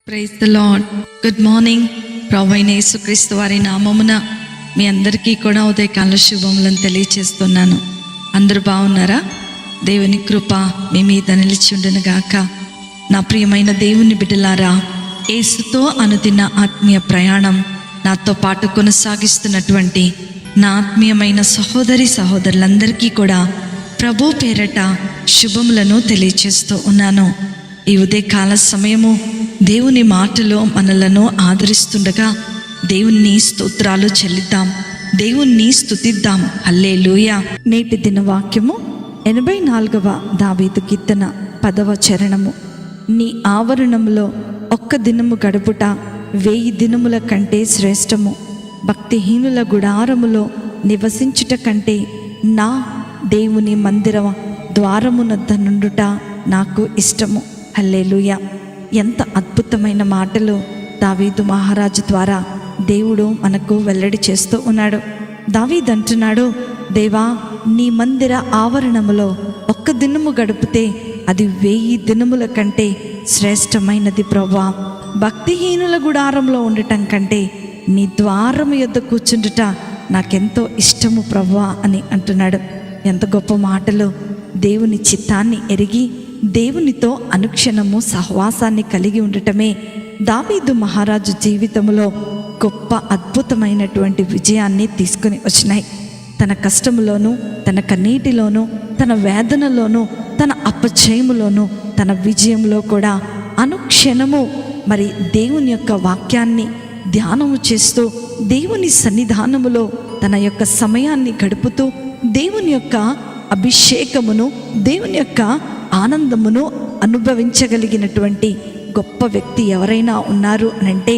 Praise the lord. Good morning. ప్రభువైన యేసుక్రీస్తు వారి నామమున మీ అందరికీ కూడా ఉదయకాల శుభములను తెలియచేస్తున్నాను. అందరూ బాగున్నారా? దేవుని కృప మీ మీద నిలిచి ఉండును గాక. నా ప్రియమైన దేవుని బిడ్డలారా, యేసుతో అనుదిన ఆత్మీయ ప్రయాణం నాతో పాటు కొనసాగిస్తున్నటువంటి నా ఆత్మీయమైన సహోదరి సహోదరులందరికీ కూడా ప్రభు పేరట శుభములను తెలియచేస్తూ ఉన్నాను. ఈ ఉదయకాల సమయము దేవుని మాటలో మనలను ఆదరిస్తుండగా దేవుని స్తోత్రాలు చెల్లిద్దాం, దేవుణ్ణి స్తుతిద్దాం. హల్లెలూయా. నేటి దిన వాక్యము 84వ దావీదు కీర్తన 10వ చరణము. నీ ఆవరణంలో ఒక్క దినము గడుపుట 1000 దినముల కంటే శ్రేష్టము. భక్తిహీనుల గుడారములో నివసించుట కంటే నా దేవుని మందిర ద్వారమునొద్ద నుండుట నాకు ఇష్టము. హల్లెలూయా. ఎంత అద్భుతమైన మాటలు దావీదు మహారాజు ద్వారా దేవుడు మనకు వెల్లడి చేస్తూ ఉన్నాడు. దావీదు అంటున్నాడు, దేవా, నీ మందిర ఆవరణములో ఒక్క దినము గడిపితే అది 1000 దినముల కంటే శ్రేష్టమైనది ప్రభువా. భక్తిహీనుల గుడారంలో ఉండటం కంటే నీ ద్వారము యొద్ద కూర్చుండుట నాకెంతో ఇష్టము ప్రభువా అని అంటున్నాడు. ఎంత గొప్ప మాటలు! దేవుని చిత్తాన్ని ఎరిగి దేవునితో అనుక్షణము సహవాసాన్ని కలిగి ఉండటమే దావీదు మహారాజు జీవితంలో గొప్ప అద్భుతమైనటువంటి విజయాన్ని తీసుకుని వచ్చినాయి. తన కష్టములోనూ, తన కన్నీటిలోనూ, తన వేదనలోనూ, తన అపజయములోనూ, తన విజయంలో కూడా అనుక్షణము మరి దేవుని యొక్క వాక్యాన్ని ధ్యానము చేస్తూ దేవుని సన్నిధానములో తన యొక్క సమయాన్ని గడుపుతూ దేవుని యొక్క అభిషేకమును, దేవుని యొక్క ఆనందమును అనుభవించగలిగినటువంటి గొప్ప వ్యక్తి ఎవరైనా ఉన్నారు అనంటే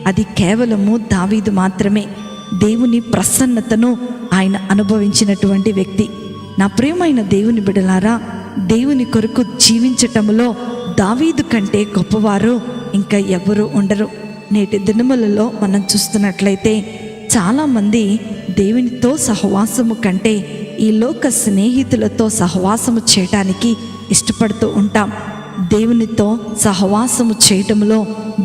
అది కేవలము దావీదు మాత్రమే. దేవుని ప్రసన్నతను ఆయన అనుభవించినటువంటి వ్యక్తి. నా ప్రియమైన దేవుని బిడ్డలారా, దేవుని కొరకు జీవించటములో దావీదు కంటే గొప్పవారు ఇంకా ఎవరు ఉండరు. నేటి దినములలో మనం చూస్తున్నట్లయితే చాలామంది దేవునితో సహవాసము కంటే ఈ లోక స్నేహితులతో సహవాసము చేయటానికి ఇష్టపడుతూ ఉంటాం. దేవునితో సహవాసము చేయటములో,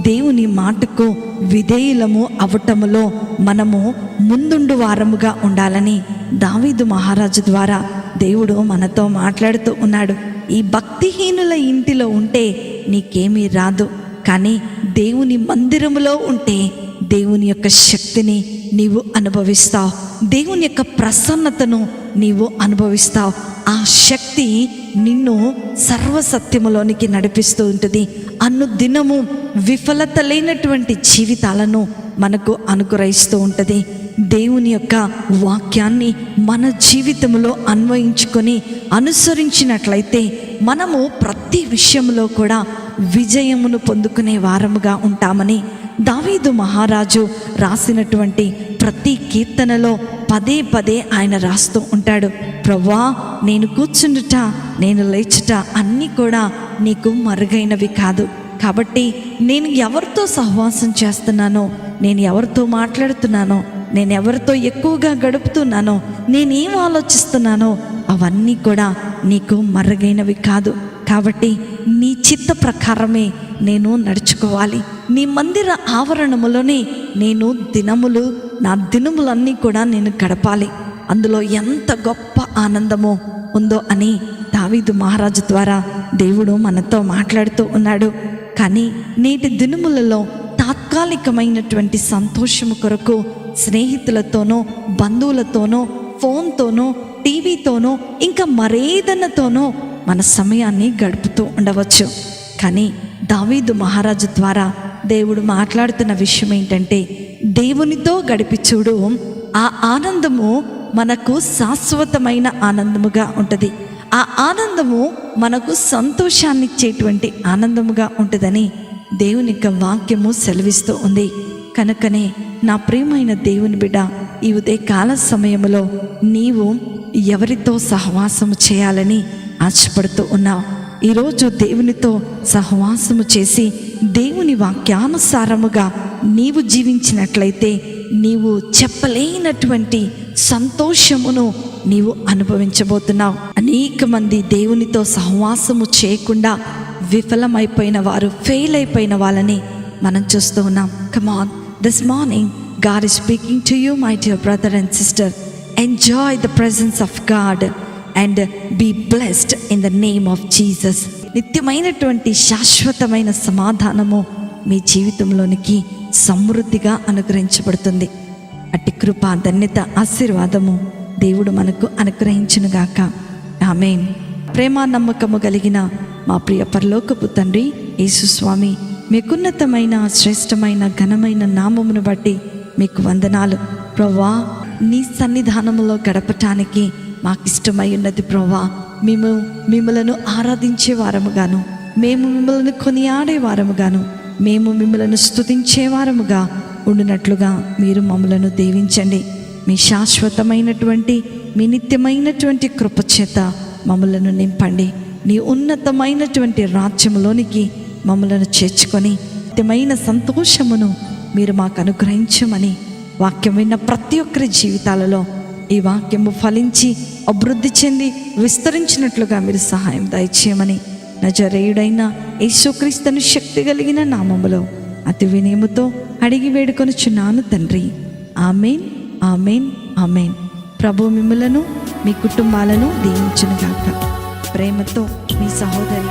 దేవుని మాటకు విధేయులము అవటములో మనము ముందుండు వారముగా ఉండాలని దావీదు మహారాజు ద్వారా దేవుడు మనతో మాట్లాడుతూ ఉన్నాడు. ఈ భక్తిహీనుల ఇంటిలో ఉంటే నీకేమీ రాదు, కానీ దేవుని మందిరములో ఉంటే దేవుని యొక్క శక్తిని నీవు అనుభవిస్తావు, దేవుని యొక్క ప్రసన్నతను నీవు అనుభవిస్తావు. ఆ శక్తి నిన్ను సర్వసత్యములోనికి నడిపిస్తూ ఉంటుంది. అనుదినము విఫలత లేనటువంటి జీవితాలను మనకు అనుగ్రహిస్తూ ఉంటుంది. దేవుని యొక్క వాక్యాన్ని మన జీవితంలో అన్వయించుకొని అనుసరించినట్లయితే మనము ప్రతి విషయంలో కూడా విజయమును పొందుకునే వారముగా ఉంటామని దావీదు మహారాజు రాసినటువంటి ప్రతి కీర్తనలో పదే పదే ఆయన రాస్తూ ఉంటాడు. ప్రభువా, నేను కూర్చుండుట, నేను లేచుట అన్నీ కూడా నీకు మరుగైనవి కాదు. కాబట్టి నేను ఎవరితో సహవాసం చేస్తున్నానో, నేను ఎవరితో మాట్లాడుతున్నానో, నేను ఎవరితో ఎక్కువగా గడుపుతున్నానో, నేనేం ఆలోచిస్తున్నానో అవన్నీ కూడా నీకు మరుగైనవి కాదు. కాబట్టి నీ చిత్త ప్రకారమే నేను నడుచుకోవాలి. నీ మందిర ఆవరణములోనే నేను నా దినములన్నీ కూడా నేను గడపాలి. అందులో ఎంత గొప్ప ఆనందమో ఉందో అని దావీదు మహారాజు ద్వారా దేవుడు మనతో మాట్లాడుతూ ఉన్నాడు. కానీ నేటి దినములలో తాత్కాలికమైనటువంటి సంతోషము కొరకు స్నేహితులతోనో, బంధువులతోనో, ఫోన్తోనో, టీవీతోనో, ఇంకా మరేదన్నతోనో మన సమయాన్ని గడుపుతూ ఉండవచ్చు. కానీ దావీదు మహారాజు ద్వారా దేవుడు మాట్లాడుతున్న విషయం ఏంటంటే, దేవునితో గడిపి చూడు, ఆ ఆనందము మనకు శాశ్వతమైన ఆనందముగా ఉంటుంది. ఆ ఆనందము మనకు సంతోషాన్ని ఇచ్చేటువంటి ఆనందముగా ఉంటుందని దేవుని యొక్క వాక్యము సెలవిస్తూ ఉంది. కనుకనే నా ప్రియమైన దేవుని బిడ్డ, ఈ ఉదయకాల సమయంలో నీవు ఎవరితో సహవాసము చేయాలని ఆశపడుతూ ఉన్నావు? ఈరోజు దేవునితో సహవాసము చేసి దేవుని వాక్యానుసారముగా నీవు జీవించినట్లయితే నీవు చెప్పలేనటువంటి సంతోషమును నీవు అనుభవించబోతున్నావు. అనేక మంది దేవునితో సహవాసము చేయకుండా విఫలమైపోయిన వారు, ఫెయిల్ అయిపోయిన వాళ్ళని మనం చూస్తూ ఉన్నాం. Come on, this morning God is speaking to you my dear brother and sister. Enjoy the presence of God and be blessed in the name of Jesus. నిత్యమైనటువంటి శాశ్వతమైన సమాధానము మీ జీవితంలోనికి సమృద్ధిగా అనుగ్రహించబడుతుంది. అట్టి కృప, ధన్యత, ఆశీర్వాదము దేవుడు మనకు అనుగ్రహించునుగాక. ఆమేన్. ప్రేమ నమ్మకము కలిగిన మా ప్రియ పరలోకపు తండ్రి యేసుస్వామి, మీకున్నతమైన శ్రేష్టమైన ఘనమైన నామమును బట్టి మీకు వందనాలు ప్రభువా. నీ సన్నిధానములో గడపటానికి మాకు ఇష్టమై ఉన్నది ప్రభువా. మేము మిమ్మలను ఆరాధించే వారముగాను, మేము మిమ్మల్ని కొనియాడే వారముగాను, మేము మిమ్మలను స్తుతించే వారముగా ఉండునట్లుగా మీరు మమ్మలను దీవించండి. మీ శాశ్వతమైనటువంటి, మీ నిత్యమైనటువంటి కృపచేత మమ్మలను నింపండి. నీ ఉన్నతమైనటువంటి రాజ్యములోనికి మమ్మలను చేర్చుకొని నిత్యమైన సంతోషమును మీరు మాకు అనుగ్రహించమని, వాక్యం విన్న ప్రతి ఒక్కరి జీవితాలలో ఈ వాక్యము ఫలించి అభివృద్ధి చెంది విస్తరించినట్లుగా మీరు సహాయం దయచేయమని నజరేయుడైన యేసుక్రీస్తును శక్తి కలిగిన నామములో అతి వినయముతో అడిగి వేడుకొనుచున్నాను తండ్రి. ఆమేన్, ఆమేన్, ఆమేన్. ప్రభు మిమ్ములను, మీ కుటుంబాలను దీవించునుగాక. ప్రేమతో మీ సహోదరి